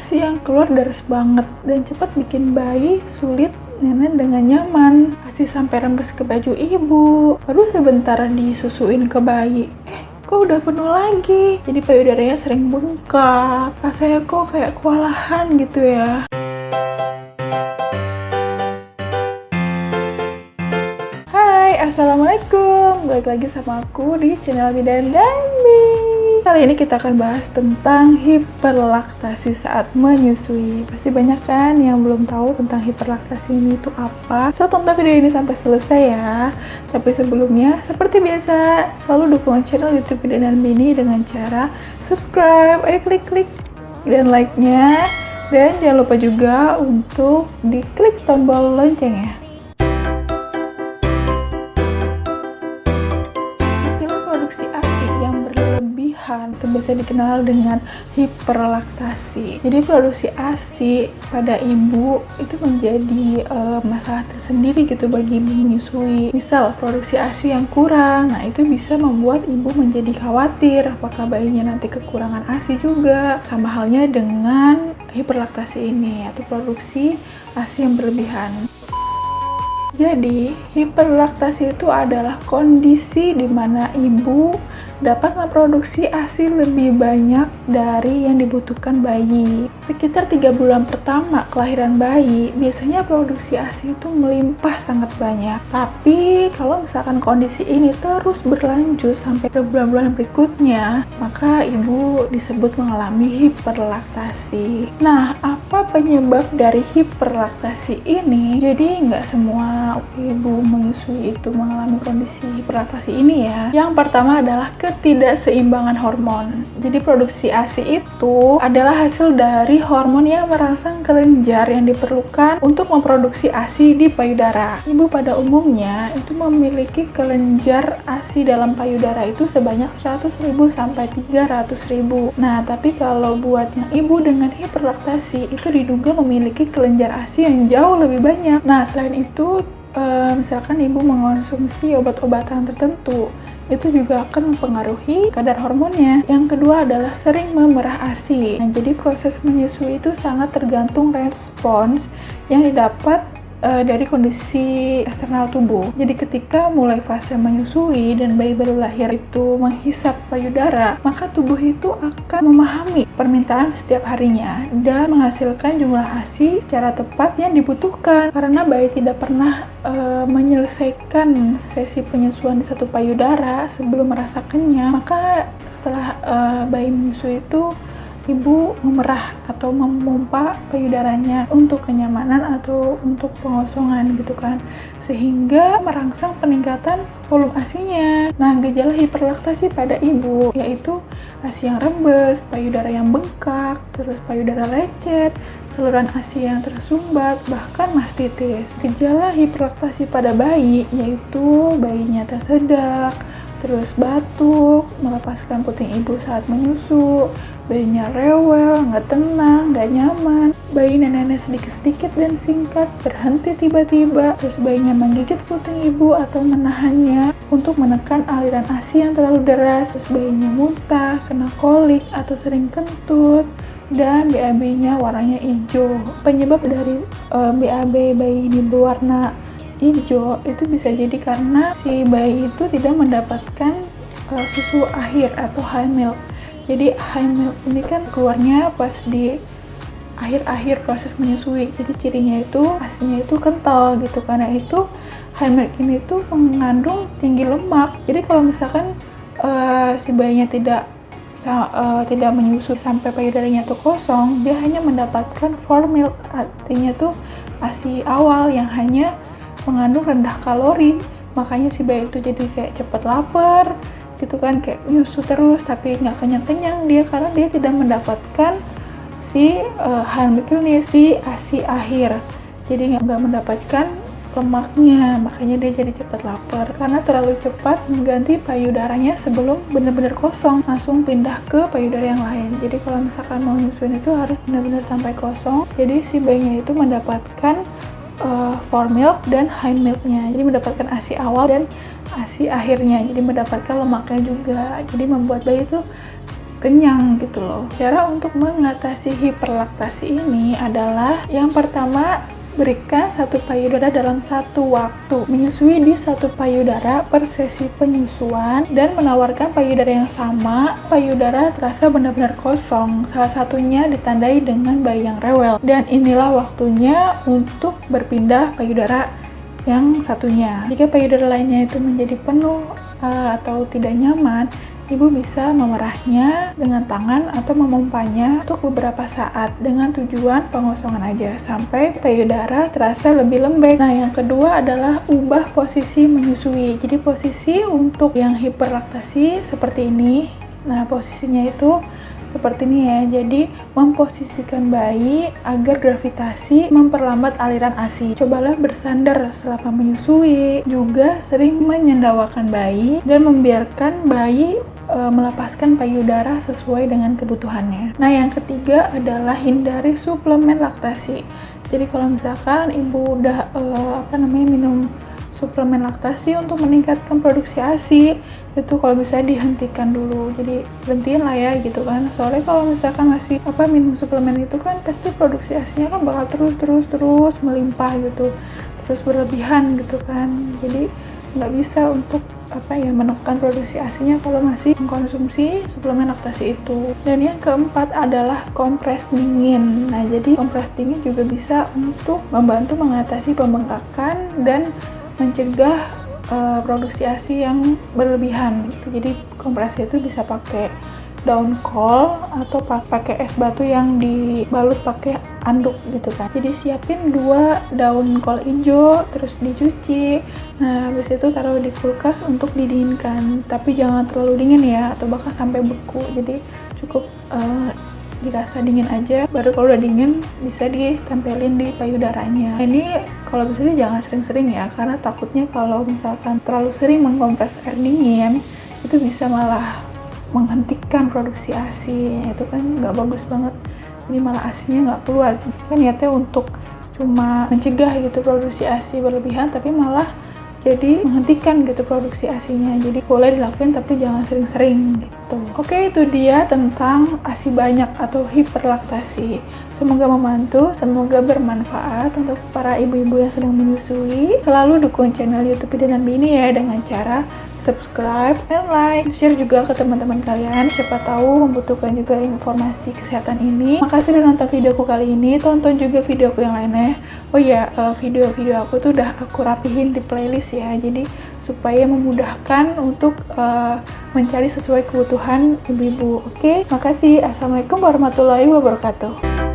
ASI yang keluar deras banget dan cepat bikin bayi sulit nenek dengan nyaman. ASI sampai rembes ke baju ibu, baru sebentar disusuin ke bayi, kok udah penuh lagi. Jadi payudaranya sering bengkak, rasanya kok kayak kewalahan gitu ya. Hai, assalamualaikum, balik lagi sama aku di channel Bidan dan Bi. Kali ini kita akan bahas tentang hiperlaktasi saat menyusui. Pasti banyak kan yang belum tahu tentang hiperlaktasi ini itu apa. So, tonton video ini sampai selesai ya. Tapi sebelumnya, seperti biasa, selalu dukung channel YouTube Bidan dan Bi ini dengan cara subscribe. Ayo klik dan like-nya. Dan jangan lupa juga untuk diklik tombol loncengnya. Itu biasa dikenal dengan hiperlaktasi. Jadi produksi ASI pada ibu itu menjadi masalah tersendiri gitu bagi ibu menyusui. Misal produksi ASI yang kurang, nah itu bisa membuat ibu menjadi khawatir apakah bayinya nanti kekurangan ASI juga. Sama halnya dengan hiperlaktasi ini, atau produksi ASI yang berlebihan. Jadi, hiperlaktasi itu adalah kondisi di mana ibu dapat memproduksi ASI lebih banyak dari yang dibutuhkan bayi. Sekitar 3 bulan pertama kelahiran bayi, biasanya produksi ASI itu melimpah sangat banyak. Tapi kalau misalkan kondisi ini terus berlanjut sampai ke bulan-bulan berikutnya, maka ibu disebut mengalami hiperlaktasi. Nah, apa penyebab dari hiperlaktasi ini? Jadi nggak semua ibu menyusui itu mengalami kondisi hiperlaktasi ini ya. Yang pertama adalah ketidakseimbangan hormon. Jadi produksi ASI itu adalah hasil dari hormon yang merangsang kelenjar yang diperlukan untuk memproduksi ASI di payudara. Ibu pada umumnya itu memiliki kelenjar ASI dalam payudara itu sebanyak 100.000 sampai 300.000. Nah, tapi kalau buat yang ibu dengan hiperlaktasi itu diduga memiliki kelenjar ASI yang jauh lebih banyak. Nah, selain itu misalkan ibu mengonsumsi obat-obatan tertentu, itu juga akan mempengaruhi kadar hormonnya. Yang kedua adalah sering memerah ASI. Nah, jadi proses menyusui itu sangat tergantung respons yang didapat dari kondisi eksternal tubuh. Jadi ketika mulai fase menyusui dan bayi baru lahir itu menghisap payudara, maka tubuh itu akan memahami permintaan setiap harinya dan menghasilkan jumlah ASI secara tepat yang dibutuhkan. Karena bayi tidak pernah menyelesaikan sesi penyusuan di satu payudara sebelum merasa kenyang, maka setelah bayi menyusui itu ibu memerah atau memompa payudaranya untuk kenyamanan atau untuk pengosongan gitu kan, sehingga merangsang peningkatan volume ASI-nya. Nah, gejala hiperlaktasi pada ibu yaitu ASI yang rembes, payudara yang bengkak, terus payudara lecet, saluran ASI yang tersumbat, bahkan mastitis. Gejala hiperlaktasi pada bayi yaitu bayinya tersedak, terus batuk, melepaskan puting ibu saat menyusu, bayinya rewel, nggak tenang, nggak nyaman, bayi neneknya sedikit-sedikit dan singkat, berhenti tiba-tiba, terus bayinya menggigit puting ibu atau menahannya untuk menekan aliran ASI yang terlalu deras, terus bayinya muntah, kena kolik atau sering kentut, dan BAB-nya warnanya hijau. Penyebab dari BAB bayi ini berwarna hijau itu bisa jadi karena si bayi itu tidak mendapatkan susu akhir atau high milk. Jadi high milk ini kan keluarnya pas di akhir-akhir proses menyusui. Jadi cirinya itu ASI-nya itu kental gitu. Karena itu high milk ini tuh mengandung tinggi lemak. Jadi kalau misalkan si bayinya tidak menyusui sampai payudaranya tuh kosong, dia hanya mendapatkan full milk, artinya tuh ASI awal yang hanya mengandung rendah kalori. Makanya si bayi itu jadi kayak cepet lapar gitu kan, kayak nyusu terus tapi nggak kenyang-kenyang dia, karena dia tidak mendapatkan si high milk ini, si ASI akhir. Jadi nggak mendapatkan lemaknya, makanya dia jadi cepat lapar karena terlalu cepat mengganti payudaranya sebelum benar-benar kosong, langsung pindah ke payudara yang lain. Jadi kalau misalkan mau nyusuin itu harus benar-benar sampai kosong. Jadi si bayinya itu mendapatkan full milk dan high milknya, jadi mendapatkan ASI awal dan ASI akhirnya, jadi mendapatkan lemaknya juga. Jadi membuat bayi itu kenyang gitu loh. Cara untuk mengatasi hiperlaktasi ini adalah yang pertama, berikan satu payudara dalam satu waktu. Menyusui di satu payudara per sesi penyusuan dan menawarkan payudara yang sama. Payudara terasa benar-benar kosong. Salah satunya ditandai dengan bayi yang rewel. Dan inilah waktunya untuk berpindah payudara yang satunya. Jika payudara lainnya itu menjadi penuh atau tidak nyaman, ibu bisa memerahnya dengan tangan atau memompanya untuk beberapa saat dengan tujuan pengosongan aja sampai payudara terasa lebih lembek. Nah, yang kedua adalah ubah posisi menyusui. Jadi posisi untuk yang hiperlaktasi seperti ini. Nah, posisinya itu seperti ini ya. Jadi memposisikan bayi agar gravitasi memperlambat aliran ASI. Cobalah bersandar selama menyusui, juga sering menyendawakan bayi dan membiarkan bayi melepaskan payudara sesuai dengan kebutuhannya. Nah, yang ketiga adalah hindari suplemen laktasi. Jadi kalau misalkan ibu udah minum suplemen laktasi untuk meningkatkan produksi ASI, itu kalau bisa dihentikan dulu. Jadi berhentiin lah ya gitu kan. Soalnya kalau misalkan masih minum suplemen itu kan pasti produksi ASInya kan bakal terus melimpah gitu, terus berlebihan gitu kan. Jadi nggak bisa untuk menekan produksi ASInya kalau masih mengkonsumsi suplemen laktasi itu. Dan yang keempat adalah kompres dingin. Nah, jadi kompres dingin juga bisa untuk membantu mengatasi pembengkakan dan mencegah produksi ASI yang berlebihan gitu. Jadi kompresnya itu bisa pakai daun kol atau pakai es batu yang dibalut pakai anduk gitu kan. Jadi siapin 2 daun kol hijau, terus dicuci. Nah, habis itu taruh di kulkas untuk didinginkan. Tapi jangan terlalu dingin ya, atau bahkan sampai beku. Jadi cukup dirasa dingin aja. Baru kalau udah dingin bisa ditempelin di payudaranya. Nah, ini kalau bisa jangan sering-sering ya, karena takutnya kalau misalkan terlalu sering mengkompres air dingin, itu bisa malah menghentikan produksi ASI. Itu kan nggak bagus banget. Ini malah ASInya nggak keluar. Kan niatnya untuk cuma mencegah gitu produksi ASI berlebihan, tapi malah jadi menghentikan gitu produksi ASInya. Jadi boleh dilakuin tapi jangan sering-sering gitu. Oke, itu dia tentang ASI banyak atau hiperlaktasi. Semoga membantu, semoga bermanfaat untuk para ibu-ibu yang sedang menyusui. Selalu dukung channel YouTube Bidan Bini ya dengan cara subscribe and like, share juga ke teman-teman kalian, siapa tahu membutuhkan juga informasi kesehatan ini. Makasih udah nonton videoku kali ini, tonton juga videoku yang lainnya. Oh iya, video-video aku tuh udah aku rapihin di playlist ya, jadi supaya memudahkan untuk mencari sesuai kebutuhan ibu-ibu. Oke, makasih. Assalamualaikum warahmatullahi wabarakatuh.